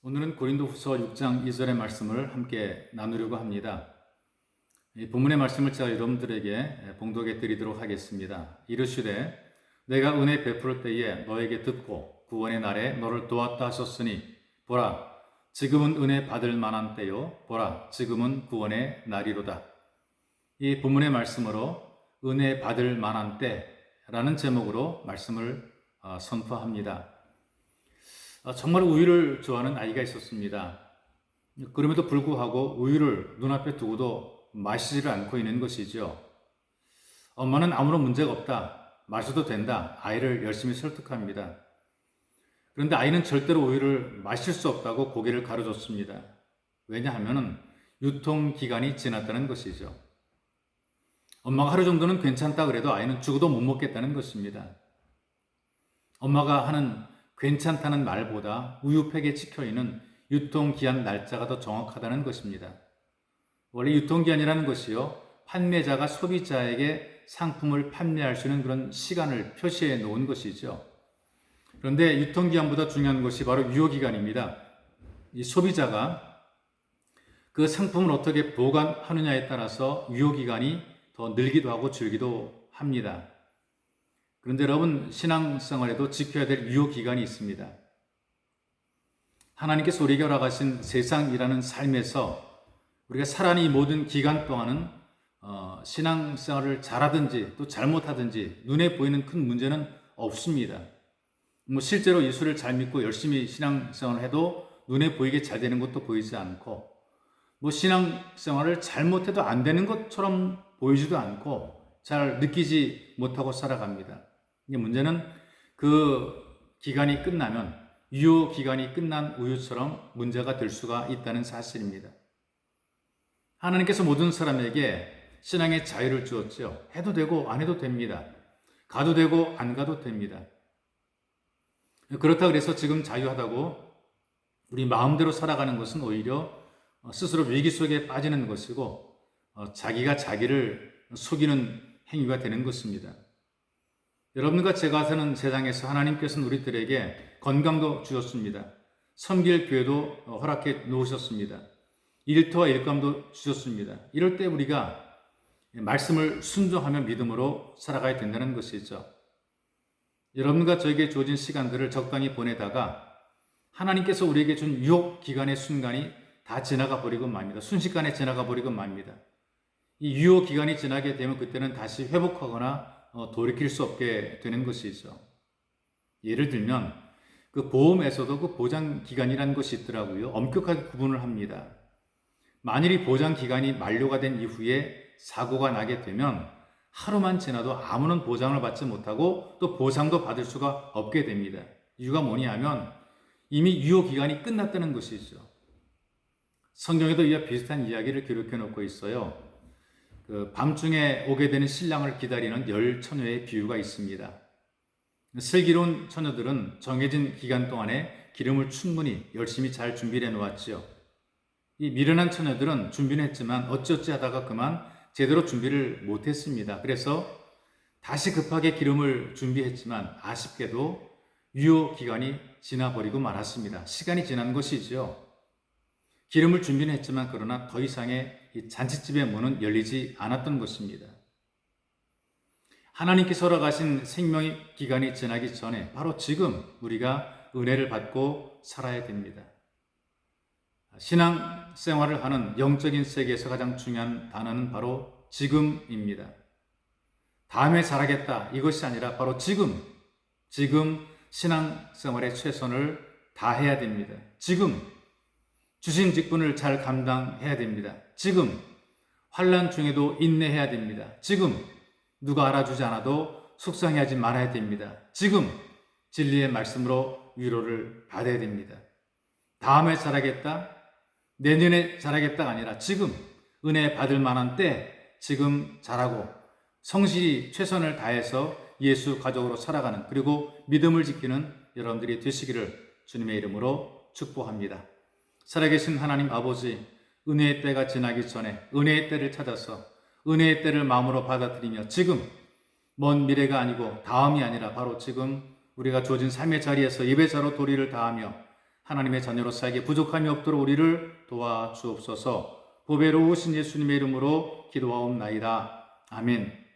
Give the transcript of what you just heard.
오늘은 고린도후서 6장 2절의 말씀을 함께 나누려고 합니다. 이 본문의 말씀을 제가 여러분들에게 봉독해 드리도록 하겠습니다. 이르시되 내가 은혜 베풀 때에 너에게 듣고 구원의 날에 너를 도왔다 하셨으니 보라 지금은 은혜 받을 만한 때요 보라 지금은 구원의 날이로다. 이 본문의 말씀으로 은혜 받을 만한 때라는 제목으로 말씀을 선포합니다. 정말 우유를 좋아하는 아이가 있었습니다. 그럼에도 불구하고 우유를 눈앞에 두고도 마시지를 않고 있는 것이죠. 엄마는 아무런 문제가 없다, 마셔도 된다, 아이를 열심히 설득합니다. 그런데 아이는 절대로 우유를 마실 수 없다고 고개를 가로젓습니다. 왜냐하면 유통기간이 지났다는 것이죠. 엄마가 하루 정도는 괜찮다 그래도 아이는 죽어도 못 먹겠다는 것입니다. 엄마가 하는 괜찮다는 말보다 우유팩에 찍혀있는 유통기한 날짜가 더 정확하다는 것입니다. 원래 유통기한이라는 것이요, 판매자가 소비자에게 상품을 판매할 수 있는 그런 시간을 표시해 놓은 것이죠. 그런데 유통기한보다 중요한 것이 바로 유효기간입니다. 이 소비자가 그 상품을 어떻게 보관하느냐에 따라서 유효기간이 더 늘기도 하고 줄기도 합니다. 그런데 여러분, 신앙생활에도 지켜야 될 유효기간이 있습니다. 하나님께서 우리에게 허락하신 세상이라는 삶에서 우리가 살아가는 이 모든 기간 동안은 신앙생활을 잘하든지 또 잘못하든지 눈에 보이는 큰 문제는 없습니다. 실제로 예수를 잘 믿고 열심히 신앙생활을 해도 눈에 보이게 잘 되는 것도 보이지 않고 신앙생활을 잘못해도 안 되는 것처럼 보이지도 않고 잘 느끼지 못하고 살아갑니다. 문제는 그 기간이 끝나면 유효 기간이 끝난 우유처럼 문제가 될 수가 있다는 사실입니다. 하나님께서 모든 사람에게 신앙의 자유를 주었죠. 해도 되고 안 해도 됩니다. 가도 되고 안 가도 됩니다. 그렇다고 해서 지금 자유하다고 우리 마음대로 살아가는 것은 오히려 스스로 위기 속에 빠지는 것이고 자기가 자기를 속이는 행위가 되는 것입니다. 여러분과 제가 사는 세상에서 하나님께서는 우리들에게 건강도 주셨습니다. 섬길 교회도 허락해 놓으셨습니다. 일터와 일감도 주셨습니다. 이럴 때 우리가 말씀을 순종하며 믿음으로 살아가야 된다는 것이죠. 여러분과 저에게 주어진 시간들을 적당히 보내다가 하나님께서 우리에게 준 유혹 기간의 순간이 다 지나가 버리고 맙니다. 순식간에 지나가 버리고 맙니다. 이 유효 기간이 지나게 되면 그때는 다시 회복하거나 돌이킬 수 없게 되는 것이죠. 예를 들면 그 보험에서도 그 보장 기간이라는 것이 있더라고요. 엄격하게 구분을 합니다. 만일 이 보장 기간이 만료가 된 이후에 사고가 나게 되면 하루만 지나도 아무런 보장을 받지 못하고 또 보상도 받을 수가 없게 됩니다. 이유가 뭐냐면 이미 유효 기간이 끝났다는 것이죠. 성경에도 이와 비슷한 이야기를 기록해 놓고 있어요. 밤중에 오게 되는 신랑을 기다리는 열 처녀의 비유가 있습니다. 슬기로운 처녀들은 정해진 기간 동안에 기름을 충분히 열심히 잘 준비해 놓았지요. 이 미련한 처녀들은 준비는 했지만 어찌어찌 하다가 그만 제대로 준비를 못했습니다. 그래서 다시 급하게 기름을 준비했지만 아쉽게도 유효 기간이 지나버리고 말았습니다. 시간이 지난 것이죠. 기름을 준비는 했지만 그러나 더 이상의 이 잔치집의 문은 열리지 않았던 것입니다. 하나님께서 허락하신 생명의 기간이 지나기 전에 바로 지금 우리가 은혜를 받고 살아야 됩니다. 신앙생활을 하는 영적인 세계에서 가장 중요한 단어는 바로 지금입니다. 다음에 잘하겠다 이것이 아니라 바로 지금 신앙생활에 최선을 다해야 됩니다. 지금 주신 직분을 잘 감당해야 됩니다. 지금 환난 중에도 인내해야 됩니다. 지금 누가 알아주지 않아도 속상해하지 말아야 됩니다. 지금 진리의 말씀으로 위로를 받아야 됩니다. 다음에 잘하겠다, 내년에 잘하겠다가 아니라 지금 은혜 받을 만한 때 지금 잘하고 성실히 최선을 다해서 예수 가족으로 살아가는 그리고 믿음을 지키는 여러분들이 되시기를 주님의 이름으로 축복합니다. 살아계신 하나님 아버지, 은혜의 때가 지나기 전에 은혜의 때를 찾아서 은혜의 때를 마음으로 받아들이며 지금 먼 미래가 아니고 다음이 아니라 바로 지금 우리가 주어진 삶의 자리에서 예배자로 도리를 다하며 하나님의 자녀로 살기에 부족함이 없도록 우리를 도와주옵소서. 보배로우신 예수님의 이름으로 기도하옵나이다. 아멘.